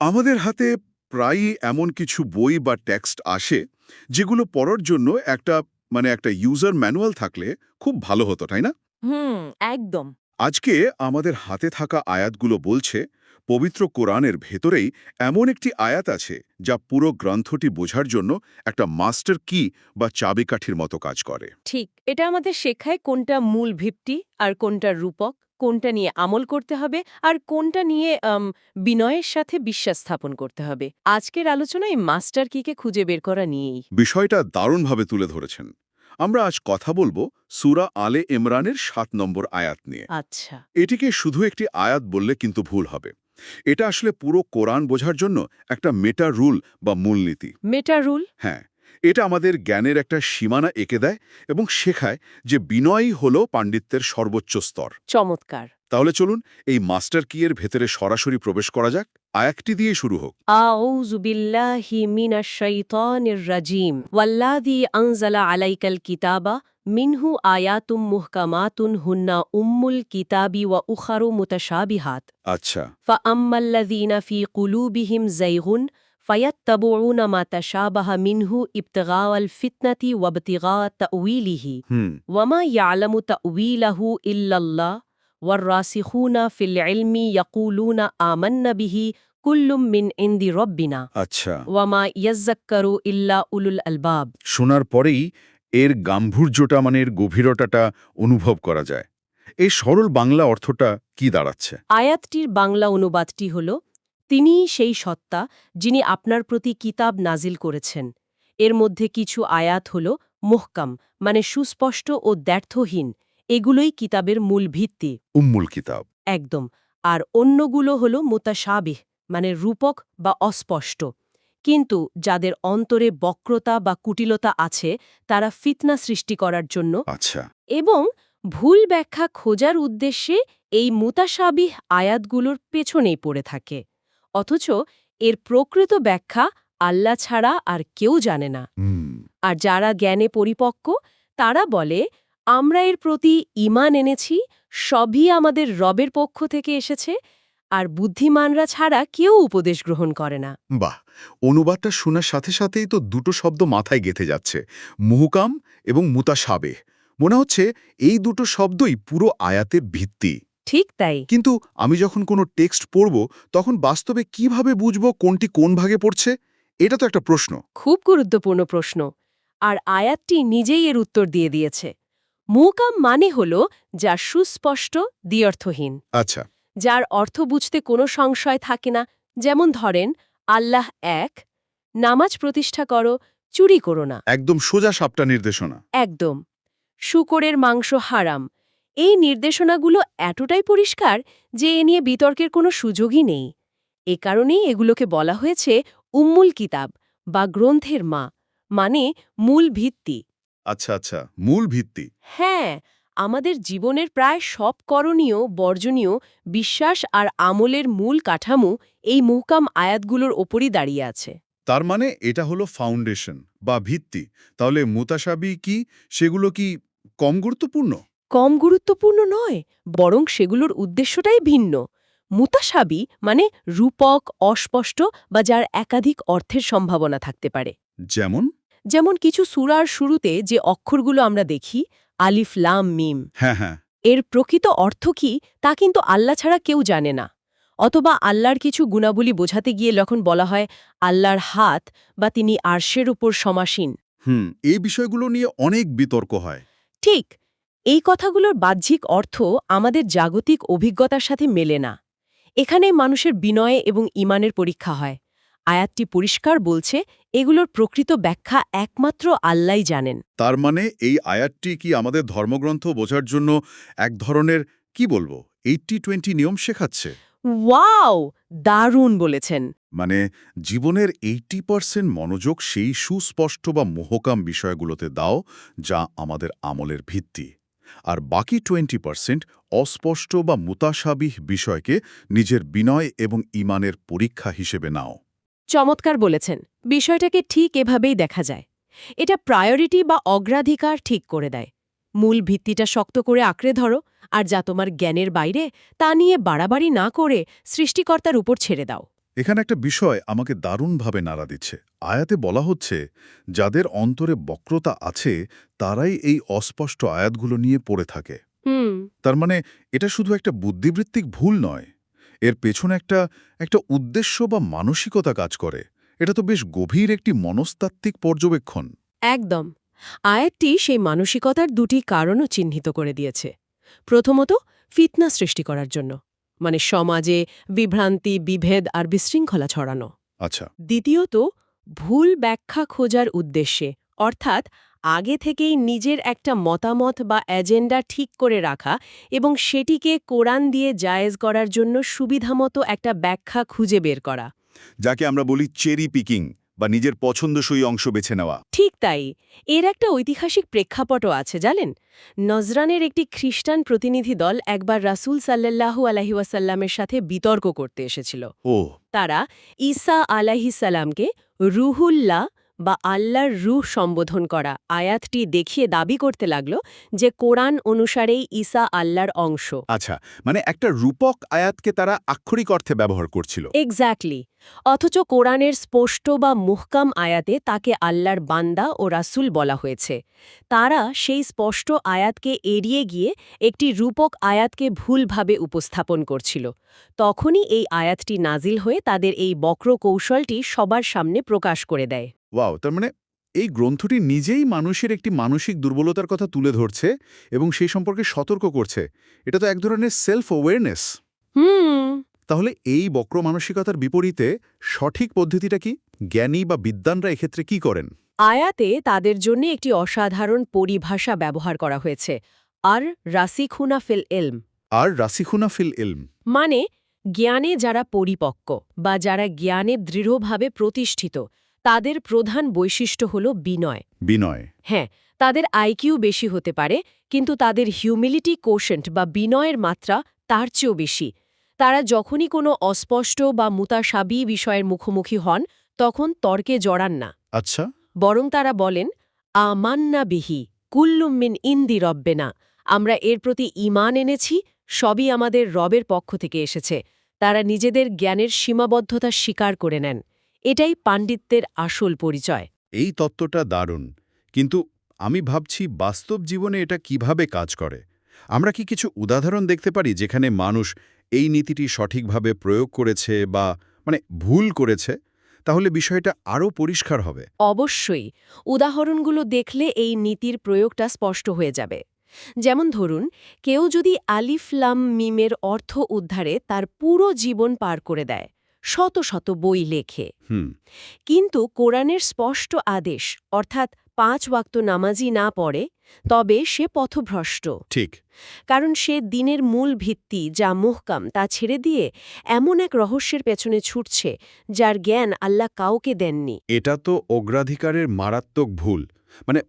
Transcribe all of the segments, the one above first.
আমাদের হাতে প্রায়ই এমন কিছু বই বা টেক্সট আসে যেগুলো পড়ার জন্য একটা ইউজার ম্যানুয়াল থাকলে খুব ভালো হতো, তাই না? হুম, একদম। আজকে আমাদের হাতে থাকা আয়াতগুলো বলছে পবিত্র কোরআনের ভেতরেই এমন একটি আয়াত আছে যা পুরো গ্রন্থটি বোঝার জন্য একটা মাস্টার কি বা চাবিকাঠির মতো কাজ করে। ঠিক। এটা আমাদের শেখায় কোনটা মূল ভিত্তি আর কোনটা রূপক, কোনটা নিয়ে আমল করতে হবে আর কোনটা নিয়ে বিনয়ের সাথে বিশ্বাস স্থাপন করতে হবে। আজকের আলোচনায় মাস্টার কিকে খুঁজে বের করা নিয়েই। বিষয়টা দারুণভাবে তুলে ধরেছেন। আমরা আজ কথা বলবো সূরা আলে ইমরানের ৭ নম্বর আয়াত নিয়ে। আচ্ছা। এটিকে শুধু একটি আয়াত বললে কিন্তু ভুল হবে। এটা আসলে পুরো কোরআন বোঝার জন্য একটা মেটা রুল বা মূলনীতি। মেটা রুল? হ্যাঁ, এটা আমাদের জ্ঞানের একটা সীমানা এঁকে দেয় এবং শেখায় যে বিনয়ই হল পাণ্ডিত্যের সর্বোচ্চ স্তর। চমৎকার। তাহলে চলুন এই মাস্টার কি এর ভেতরে সরাসরি প্রবেশ করা যাক। আয়াতটি দিয়ে শুরু হোক। আউযু বিল্লাহি মিনাশ শাইতানির রাজিম। ওয়াল্লাযী আনজালা আলাইকাল কিতাবা মিনহু আয়াতুম মুহকামাতুন হুন্না উম্মুল কিতাবি ওয়া উখারু মুতাশাবিহাত। আচ্ছা। فأما الذين في قلوبهم زيغ فيتبعون ما تشابه منه ابتغاء الفتنة وابتغاء تأويله হুম। وما يعلم تأويله إلا الله والراسخون في العلم يقولون آمنا به كل من عند ربنا আচ্ছা। وما يذكر إلا أولو الألباب। শোনার পরেই এর গাম্ভীর্যটা এর গভীরতাটা অনুভব করা যায়। এই সরল বাংলা অর্থটা কি দাঁড়াচ্ছে? আয়াতটির বাংলা অনুবাদটি হল, তিনিই সেই সত্তা যিনি আপনার প্রতি কিতাব নাজিল করেছেন। এর মধ্যে কিছু আয়াত হল মুহকাম, মানে সুস্পষ্ট ও দ্ব্যর্থহীন, এগুলোই কিতাবের মূল ভিত্তি। উম্মুল কিতাব। একদম। আর অন্যগুলো হল মুতাশাবিহ, মানে রূপক বা অস্পষ্ট। কিন্তু যাদের অন্তরে বক্রতা বা কুটিলতা আছে, তারা ফিতনা সৃষ্টি করার জন্য আচ্ছা। এবং ভুল ব্যাখ্যা খোঁজার উদ্দেশ্যে এই মুতাশাবিহ আয়াতগুলোর পেছনেই পড়ে থাকে। অথচ এর প্রকৃত ব্যাখ্যা আল্লাহ ছাড়া আর কেউ জানে না। হুম। আর যারা জ্ঞানে পরিপক্ক, তারা বলে, আমরা এর প্রতি ঈমান এনেছি, সবই আমাদের রবের পক্ষ থেকে এসেছে, আর বুদ্ধিমানরা ছাড়া কেউ উপদেশ গ্রহণ করে না। বাহ! অনুবাদটা শোনার সাথে সাথেই তো দুটো শব্দ মাথায় গেঁথে যাচ্ছে, মুহকাম এবং মুতাশাবিহ। মনে হচ্ছে এই দুটো শব্দই পুরো আয়াতের ভিত্তি। ঠিক তাই। কিন্তু আমি যখন কোনো টেক্সট পড়ব তখন বাস্তবে কিভাবে বুঝব কোনটি কোন ভাগে পড়ছে? এটা তো একটা প্রশ্ন। খুব গুরুত্বপূর্ণ প্রশ্ন। আর আয়াতটি নিজেই এর উত্তর দিয়ে দিয়েছে। মুহকাম মানে হল যা সুস্পষ্ট, দ্ব্যর্থহীন, আচ্ছা। যার অর্থ বুঝতে কোনো সংশয় থাকে না। যেমন ধরেন, আল্লাহ এক, নামাজ প্রতিষ্ঠা করো, চুরি করো না। একদম সোজা সাপটা নির্দেশনা। একদম। শূকরের মাংস হারাম। এই নির্দেশনাগুলো এতটাই পরিষ্কার যে এ নিয়ে বিতর্কের কোনো সুযোগই নেই। এ কারণেই এগুলোকে বলা হয়েছে উম্মুল কিতাব বা গ্রন্থের মা, মানে মূল ভিত্তি। আচ্ছা, আচ্ছা, মূল ভিত্তি। হ্যাঁ, আমাদের জীবনের প্রায় সব করণীয়, বর্জনীয়, বিশ্বাস আর আমলের মূল কাঠামো এই মুহকাম আয়াতগুলোর ওপরই দাঁড়িয়ে আছে। তার মানে এটা হলো ফাউন্ডেশন বা ভিত্তি। তাহলে মুতাশাবি কি, সেগুলো কি কম গুরুত্বপূর্ণ? কম গুরুত্বপূর্ণ নয়, বরং সেগুলোর উদ্দেশ্যটাই ভিন্ন। মুতাশাবি মানে রূপক, অস্পষ্ট বা যার একাধিক অর্থের সম্ভাবনা থাকতে পারে। যেমন? যেমন কিছু সূরার শুরুতে যে অক্ষরগুলো আমরা দেখি, আলিফ লাম মিম, হ্যাঁ, হ্যাঁ। এর প্রকৃত অর্থ কি তা কিন্তু আল্লাহ ছাড়া কেউ জানে না। অথবা আল্লাহর কিছু গুণাবলী বোঝাতে গিয়ে যখন বলা হয় আল্লাহর হাত বা তিনি আরশের উপর সমাসীন। এই বিষয়গুলো নিয়ে অনেক বিতর্ক হয়। ঠিক, এই কথাগুলোর বাহ্যিক অর্থ আমাদের জাগতিক অভিজ্ঞতার সাথে মেলে না। এখানে মানুষের বিনয় এবং ঈমানের পরীক্ষা হয়। আয়াতটি পরিষ্কার বলছে, এগুলোর প্রকৃত ব্যাখ্যা একমাত্র আল্লাহই জানেন। তার মানে এই আয়াতটি কি আমাদের ধর্মগ্রন্থ বোঝার জন্য এক ধরনের, কি বলবো, 80-20 নিয়ম শেখাচ্ছে? ওয়াও! দারুণ বলেছেন। মানে জীবনের 80% মনোযোগ সেই সুস্পষ্ট বা মোহকাম বিষয়গুলোতে দাও যা আমাদের আমলের ভিত্তি। আর বাকি 20% অস্পষ্ট বা মুতাশাবিহ বিষয়কে নিজের বিনয় এবং ঈমানের পরীক্ষা হিসেবে নাও। চমৎকার বলেছেন। বিষয়টাকে ঠিক এভাবেই দেখা যায়। এটা প্রায়োরিটি বা অগ্রাধিকার ঠিক করে দেয়। মূল ভিত্তিটা শক্ত করে আঁকড়ে ধরো, আর যা তোমার জ্ঞানের বাইরে তা নিয়ে বাড়াবাড়ি না করে সৃষ্টিকর্তার উপর ছেড়ে দাও। এখানে একটা বিষয় আমাকে দারুণভাবে নাড়া দিচ্ছে। আয়াতে বলা হচ্ছে, যাদের অন্তরে বক্রতা আছে তারাই এই অস্পষ্ট আয়াতগুলো নিয়ে পড়ে থাকে। হুম। তার মানে এটা শুধু একটা বুদ্ধিবৃত্তিক ভুল নয়, এর পেছনে একটা উদ্দেশ্য বা মানসিকতা কাজ করে। এটা তো বেশ গভীর একটি মনস্তাত্ত্বিক পর্যবেক্ষণ। একদম। আয়াতটি সেই মানসিকতার দুটি কারণও চিহ্নিত করে দিয়েছে। প্রথমত, ফিতনা সৃষ্টি করার জন্য, মানে সমাজে বিভ্রান্তি, বিভেদ আর বিশৃঙ্খলা ছড়ানো। আচ্ছা। দ্বিতীয়ত, ভুল ব্যাখ্যা খোঁজার উদ্দেশ্যে, অর্থাৎ আগে থেকেই নিজের একটা মতামত বা এজেন্ডা ঠিক করে রাখা এবং সেটিকে কোরআন দিয়ে জায়েজ করার জন্য সুবিধামতো একটা ব্যাখ্যা খুঁজে বের করা। যাকে আমরা বলি চেরি পিকিং বা নিজের পছন্দসই অংশ বেছে নেওয়া। ঠিক তাই। এর একটা ঐতিহাসিক প্রেক্ষাপটও আছে জানেন। নজরানের একটি খ্রিস্টান প্রতিনিধি দল একবার রাসূল সাল্লাল্লাহু আলাইহি ওয়াসাল্লামের সাথে বিতর্ক করতে এসেছিল। ও। তারা ঈসা আলাইহিস সালামকে রুহুল্লাহ বা আল্লাহর রূহ সম্বোধন করা আয়াতটি দেখিয়ে দাবি করতে লাগল যে কোরআন অনুসারেই ঈসা আল্লাহর অংশ। আচ্ছা, মানে একটা রূপক আয়াতকে তারা আক্ষরিক অর্থে ব্যবহার করছিল। এক্স্যাক্টলি। অথচ কোরআনের স্পষ্ট বা মুহকাম আয়াতে তাকে আল্লাহর বান্দা ও রাসূল বলা হয়েছে। তারা সেই স্পষ্ট আয়াতকে এড়িয়ে গিয়ে একটি রূপক আয়াতকে ভুলভাবে উপস্থাপন করছিল। তখনই এই আয়াতটি নাজিল হয়ে তাদের এই বক্র কৌশলটি সবার সামনে প্রকাশ করে দেয়। ওয়াও, তার মানে এই গ্রন্থটি নিজেই মানুষের একটি মানসিক দুর্বলতার কথা তুলে ধরছে এবং সেই সম্পর্কে সতর্ক করছে। এটা তো এক ধরনের সেলফ অ্যাওয়ারনেস। হুম। তাহলে এই বক্র মানসিকতার বিপরীতে সঠিক পদ্ধতিটা কি? জ্ঞানী বা বিদ্বানরা এক্ষেত্রে কি করেন? আয়াতে তাদের জন্য একটি অসাধারণ পরিভাষা ব্যবহার করা হয়েছে, আর রাসিখুনা ফিল ইলম, আর রাসিখুনা ফিল ইলম। মানে জ্ঞানে যারা পরিপক্ক বা যারা জ্ঞানে দৃঢ়ভাবে প্রতিষ্ঠিত, তাদের প্রধান বৈশিষ্ট্য হল বিনয়। বিনয়। হ্যাঁ, তাদের আইকিউ বেশি হতে পারে, কিন্তু তাদের হিউমিলিটি কোশেন্ট বা বিনয়ের মাত্রা তার চেয়েও বেশি। তারা যখনই কোনো অস্পষ্ট বা মুতাসাবি বিষয়ের মুখোমুখি হন, তখন তর্কে জড়ান না। আচ্ছা। বরং তারা বলেন, আমান্না বিহি কুল্লুম মিন ইন্দি রব্বেনা, আমরা এর প্রতি ঈমান এনেছি, সবই আমাদের রবের পক্ষ থেকে এসেছে। তারা নিজেদের জ্ঞানের সীমাবদ্ধতা স্বীকার করে নেন। এটাই পাণ্ডিত্যের আসল পরিচয়। এই তত্ত্বটা দারুণ, কিন্তু আমি ভাবছি বাস্তব জীবনে এটা কিভাবে কাজ করে। আমরা কি কিছু উদাহরণ দেখতে পারি যেখানে মানুষ এই নীতিটি সঠিকভাবে প্রয়োগ করেছে বা ভুল করেছে? তাহলে বিষয়টা আরও পরিষ্কার হবে। অবশ্যই। উদাহরণগুলো দেখলে এই নীতির প্রয়োগটা স্পষ্ট হয়ে যাবে। যেমন ধরুন, কেউ যদি আলিফ লাম মিমের অর্থ উদ্ধারে তার পুরো জীবন পার করে দেয়, শত শত বই লেখে, হুম। কিন্তু কোরআনের স্পষ্ট আদেশ অর্থাৎ 5 ওয়াক্ত নামাজি না পড়ে, তবে সে পথভ্রষ্ট। ঠিক। কারণ সে দিনের মূল ভিত্তি যা মুহকাম তা ছেড়ে দিয়ে এমন এক রহস্যের পেছনে ছুটছে যার জ্ঞান আল্লাহ কাউকে দেননি। এটা তো অগ্রাধিকারের মারাত্মক ভুল।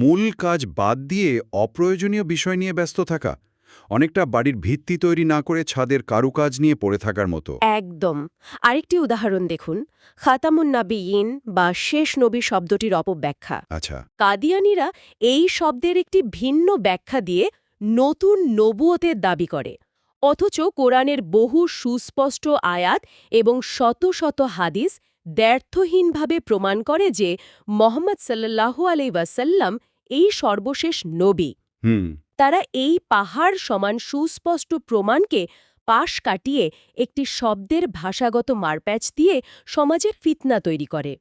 মূল কাজ বাদ দিয়ে অপ্রয়োজনীয় বিষয় নিয়ে ব্যস্ত থাকা, অনেকটা বাড়ির ভিত্তি তৈরি না করে ছাদের কারুকাজ নিয়ে পড়ে থাকার মতো। একদম। আরেকটি উদাহরণ দেখুন, খাতামুন নাবিয়িন বা শেষ নবী শব্দটির অপব্যাখ্যা। আচ্ছা। কাদিয়ানীরা এই শব্দের একটি ভিন্ন ব্যাখ্যা দিয়ে নতুন নবুয়তের দাবি করে। অথচ কোরআনের বহু সুস্পষ্ট আয়াত এবং শত শত হাদিস দ্ব্যর্থহীনভাবে প্রমাণ করে যে মুহাম্মদ সাল্লাল্লাহু আলাইহি ওয়াসাল্লাম এই সর্বশেষ নবী। হুম। তারা এই পাহাড় সমান সুস্পষ্ট প্রমাণকে পাশ কাটিয়ে একটি শব্দের ভাষাগত মারপ্যাচ দিয়ে সমাজে ফিতনা তৈরি করে।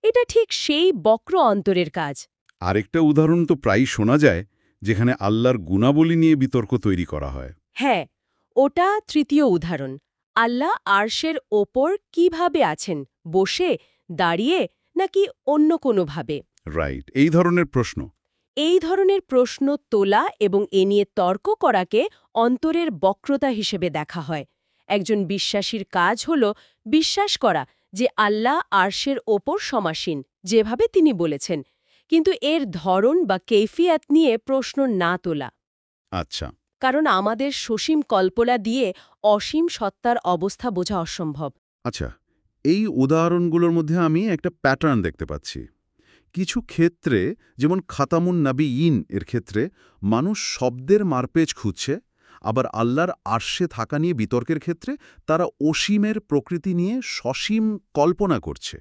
এটা ঠিক সেই বক্র অন্তরের কাজ। আরেকটা উদাহরণ তো প্রায়ই শোনা যায়, যেখানে আল্লাহর গুণাবলী নিয়ে বিতর্ক তৈরি করা হয়। হ্যাঁ, ওটা তৃতীয় উদাহরণ। আল্লাহ আরশের ওপর কিভাবে আছেন, বসে, দাঁড়িয়ে, নাকি অন্য কোনোভাবে? রাইট, এই ধরনের প্রশ্ন। এই ধরনের প্রশ্ন তোলা এবং এ নিয়ে তর্ক করাকে অন্তরের বক্রতা হিসেবে দেখা হয়। একজন বিশ্বাসীর কাজ হল বিশ্বাস করা যে আল্লাহ আরশের ওপর সমাসীন, যেভাবে তিনি বলেছেন, কিন্তু এর ধরন বা কৈফিয়াত নিয়ে প্রশ্ন না তোলা। আচ্ছা। কারণ আমাদের সসীম কল্পনা দিয়ে অসীম সত্তার অবস্থা বোঝা অসম্ভব। আচ্ছা, এই উদাহরণগুলোর মধ্যে আমি একটা প্যাটার্ন দেখতে পাচ্ছি। কিছু ক্ষেত্রে, যেমন খাতামুন নাবিয়িন এর ক্ষেত্রে, মানুষ শব্দের মারপেচ খুঁজছে, আবার আল্লাহর আরশে থাকা নিয়ে বিতর্কের ক্ষেত্রে তারা অসীমের প্রকৃতি নিয়ে সসীম কল্পনা করছে।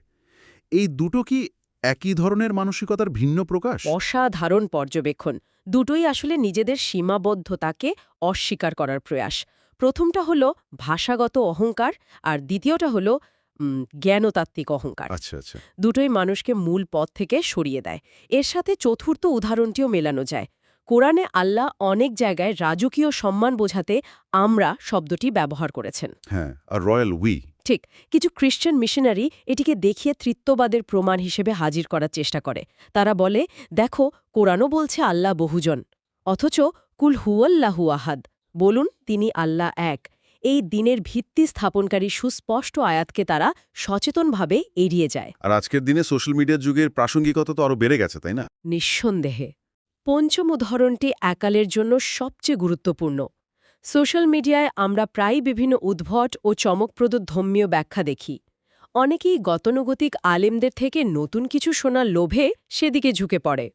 এই দুটো কি একই ধরনের মানসিকতার ভিন্ন প্রকাশ? অসাধারণ পর্যবেক্ষণ। দুটোই আসলে নিজেদের সীমাবদ্ধতাকে অস্বীকার করার প্রয়াস। প্রথমটা হলো ভাষাগত অহংকার, আর দ্বিতীয়টা হলো জ্ঞানতাত্ত্বিক অহংকার। আচ্ছা আচ্ছা। দুটোই মানুষকে মূল পথ থেকে সরিয়ে দেয়। এর সাথে চতুর্থ উদাহরণটিও মেলানো যায়। কোরআনে আল্লাহ অনেক জায়গায় রাজকীয় সম্মান বোঝাতে আমরা শব্দটি ব্যবহার করেছেন। হ্যাঁ, আর রয়্যাল উই। ঠিক, কিছু খ্রিস্টান মিশনারি এটিকে দেখিয়ে তৃত্ববাদের প্রমাণ হিসেবে হাজির করার চেষ্টা করে। তারা বলে, দেখো, কোরআনও বলছে আল্লাহ বহুজন, অথচ কুল হুয়াল্লাহু আহাদ, বলুন তিনি আল্লাহ এক। এই দিনের ভিত্তি স্থাপনকারী সুস্পষ্ট আয়াতকে তারা সচেতনভাবে এড়িয়ে যায়। আর আজকের দিনে সোশ্যাল মিডিয়ার যুগের প্রাসঙ্গিকতা তো আরও বেড়ে গেছে, তাই না? নিঃসন্দেহে। পঞ্চম উদাহরণটি একালের জন্য সবচেয়ে গুরুত্বপূর্ণ। সোশ্যাল মিডিয়ায় আমরা প্রায়ই বিভিন্ন উদ্ভট ও চমকপ্রদ ধর্মীয় ব্যাখ্যা দেখি। অনেকেই গতানুগতিক আলেমদের থেকে নতুন কিছু শোনার লোভে সেদিকে ঝুঁকে পড়ে।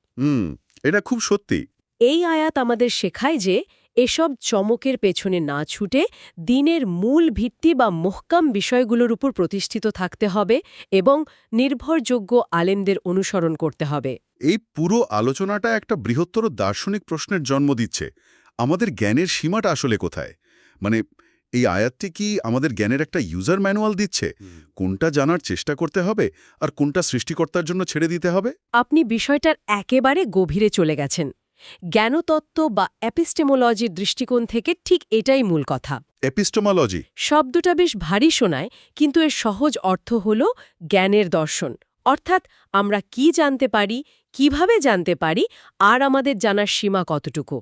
এটা খুব সত্যি। এই আয়াত আমাদের শেখায় যে এসব চমকের পেছনে না ছুটে দিনের মূল ভিত্তি বা মুহকাম বিষয়গুলোর উপর প্রতিষ্ঠিত থাকতে হবে এবং নির্ভরযোগ্য আলেমদের অনুসরণ করতে হবে। এই পুরো আলোচনাটা একটা বৃহত্তর দার্শনিক প্রশ্নের জন্ম দিচ্ছে। আমাদের জ্ঞানের সীমাটা আসলে কোথায়? মানে এই আয়াতটি কি আমাদের জ্ঞানের একটা ইউজার ম্যানুয়াল দিচ্ছে? কোনটা জানার চেষ্টা করতে হবে আর কোনটা সৃষ্টিকর্তার জন্য ছেড়ে দিতে হবে? আপনি বিষয়টার একেবারে গভীরে চলে গেছেন। জ্ঞানতত্ত্ব বা এপিস্টেমোলজির দৃষ্টিকোণ থেকে ঠিক এটাই মূল কথা। এপিস্টেমোলজি শব্দটা বেশ ভারী শোনায়, কিন্তু এর সহজ অর্থ হল জ্ঞানের দর্শন। অর্থাৎ আমরা কি জানতে পারি, কিভাবে জানতে পারি, আর আমাদের জানার সীমা কতটুকু।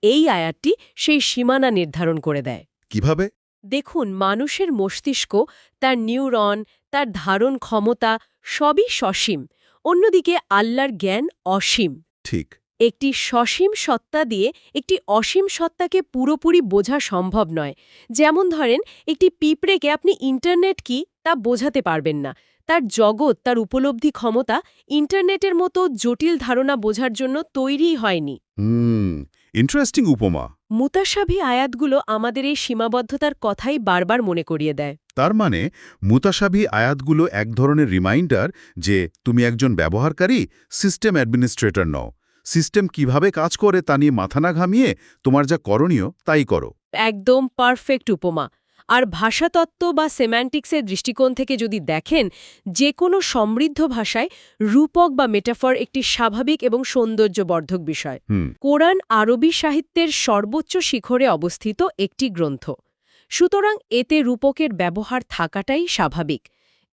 এই আয়াতটি সেই সীমানা নির্ধারণ করে দেয়। কিভাবে? দেখুন, মানুষের মস্তিষ্ক, তার নিউরন, তার ধারণ ক্ষমতা সবই সসীম। অন্যদিকে আল্লাহর জ্ঞান অসীম। ঠিক। একটি সসীম সত্তা দিয়ে একটি অসীম সত্তাকে পুরোপুরি বোঝা সম্ভব নয়। যেমন ধরেন, একটি পিঁপড়েকে আপনি ইন্টারনেট কি তা বোঝাতে পারবেন না। তার জগৎ, তার উপলব্ধি ক্ষমতা ইন্টারনেটের মতো জটিল ধারণা বোঝার জন্য তৈরিই হয়নি। ইন্টারেস্টিং উপমা। মুতাশাবি আয়াতগুলো আমাদের এই সীমাবদ্ধতার কথাই বারবার মনে করিয়ে দেয়। তার মানে মুতাশাবি আয়াতগুলো এক ধরনের রিমাইন্ডার যে তুমি একজন ব্যবহারকারী, সিস্টেম অ্যাডমিনিস্ট্রেটর নও। সিস্টেম কিভাবে কাজ করে তা নিয়ে মাথা না ঘামিয়ে তোমার যা করণীয় তাই করো। একদম পারফেক্ট উপমা। আর ভাষাতত্ত্ব বা সেম্যান্টিক্সের দৃষ্টিকোণ থেকে যদি দেখেন, যে কোনো সমৃদ্ধ ভাষায় রূপক বা মেটাফর একটি স্বাভাবিক এবং সৌন্দর্যবর্ধক বিষয়। কোরআন আরবি সাহিত্যের সর্বোচ্চ শিখরে অবস্থিত একটি গ্রন্থ। সুতরাং এতে রূপকের ব্যবহার থাকাটাই স্বাভাবিক।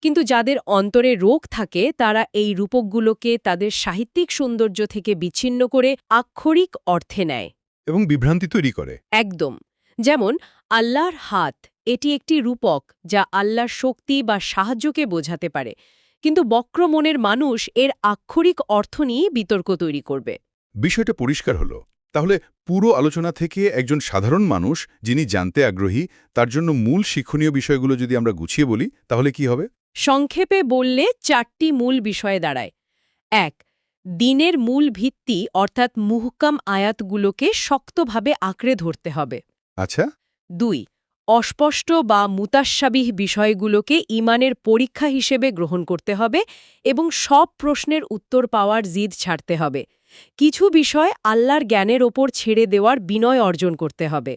কিন্তু যাদের অন্তরে রোগ থাকে তারা এই রূপকগুলোকে তাদের সাহিত্যিক সৌন্দর্য থেকে বিচ্ছিন্ন করে আক্ষরিক অর্থে নেয় এবং বিভ্রান্তি তৈরি করে। একদম। যেমন আল্লাহর হাত, এটি একটি রূপক যা আল্লাহর শক্তি বা সাহায্যকে বোঝাতে পারে, কিন্তু বক্র মনের মানুষ এর আক্ষরিক অর্থ নিয়ে বিতর্ক তৈরি করবে। বিষয়টা পরিষ্কার হলো। তাহলে পুরো আলোচনা থেকে একজন সাধারণ মানুষ যিনি জানতে আগ্রহী তার জন্য মূল শিক্ষণীয় বিষয়গুলো যদি আমরা গুছিয়ে বলি তাহলে কি হবে? সংক্ষেপে বললে 4টি মূল বিষয়ে দাঁড়ায়। 1. দিনের মূল ভিত্তি অর্থাৎ মুহকাম আয়াতগুলোকে শক্তভাবে আঁকড়ে ধরতে হবে। আচ্ছা। 2. অস্পষ্ট বা মুতাশাবিহ বিষয়গুলোকে ঈমানের পরীক্ষা হিসেবে গ্রহণ করতে হবে এবং সব প্রশ্নের উত্তর পাওয়ার জিদ ছাড়তে হবে। কিছু বিষয় আল্লাহর জ্ঞানের ওপর ছেড়ে দেওয়ার বিনয় অর্জন করতে হবে।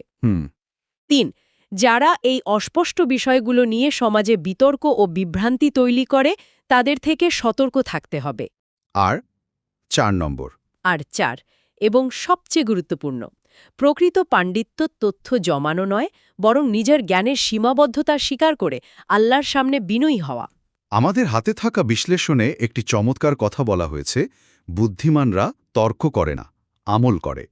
3. যারা এই অস্পষ্ট বিষয়গুলো নিয়ে সমাজে বিতর্ক ও বিভ্রান্তি তৈরি করে তাদের থেকে সতর্ক থাকতে হবে। আর 4 নম্বর। আর 4, এবং সবচেয়ে গুরুত্বপূর্ণ, প্রকৃত পাণ্ডিত্য তথ্য জমানো নয়, বরং নিজের জ্ঞানের সীমাবদ্ধতা স্বীকার করে আল্লাহর সামনে বিনয়ী হওয়া। আমাদের হাতে থাকা বিশ্লেষণে একটি চমৎকার কথা বলা হয়েছে, বুদ্ধিমানরা তর্ক করে না, আমল করে।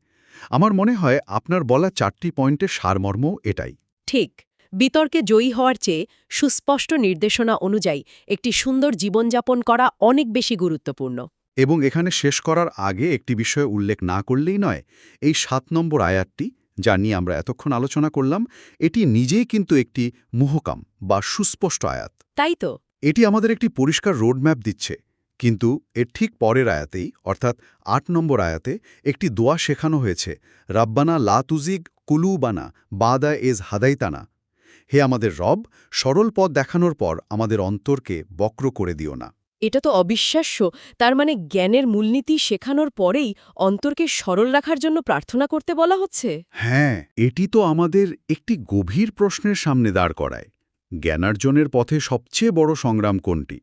আমার মনে হয় আপনার বলা 4টি পয়েন্টের সারমর্ম এটাই। ঠিক, বিতর্কে জয়ী হওয়ার চেয়ে সুস্পষ্ট নির্দেশনা অনুযায়ী একটি সুন্দর জীবনযাপন করা অনেক বেশি গুরুত্বপূর্ণ। এবং এখানে শেষ করার আগে একটি বিষয় উল্লেখ না করলেই নয়, এই 7 নম্বর আয়াতটি যা নিয়ে আমরা এতক্ষণ আলোচনা করলাম, এটি নিজেই কিন্তু একটি মুহকাম বা সুস্পষ্ট আয়াত। তাই তো। এটি আমাদের একটি পরিষ্কার রোডম্যাপ দিচ্ছে। কিন্তু এর ঠিক পরের আয়াতেই অর্থাৎ ৮ নম্বর আয়াতে একটি দোয়া শেখানো হয়েছে, রাব্বানা লা তুজিগ কুলুবানা বাদা এজ হাদাইতানা। হে আমাদের রব, সরল পথ দেখানোর পর আমাদের অন্তরকে বক্র করে দিও না। এটা তো অবিশ্বাস্য। তার মানে জ্ঞানের মূলনীতি শেখানোর পরেই অন্তরকে সরল রাখার জন্য প্রার্থনা করতে বলা হচ্ছে। হ্যাঁ, এটি তো আমাদের একটি গভীর প্রশ্নের সামনে দাঁড় করায়। জ্ঞানার্জনের পথে সবচেয়ে বড় সংগ্রাম কোনটি?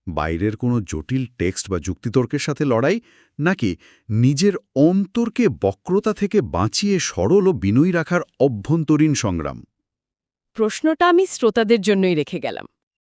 বাইরের কোনো জটিল টেক্সট বা যুক্তিতর্কের সাথে লড়াই, নাকি নিজের অন্তরকে বক্রতা থেকে বাঁচিয়ে সরল ও বিনয়ী রাখার অভ্যন্তরীণ সংগ্রাম? প্রশ্নটা আমি শ্রোতাদের জন্যই রেখে গেলাম।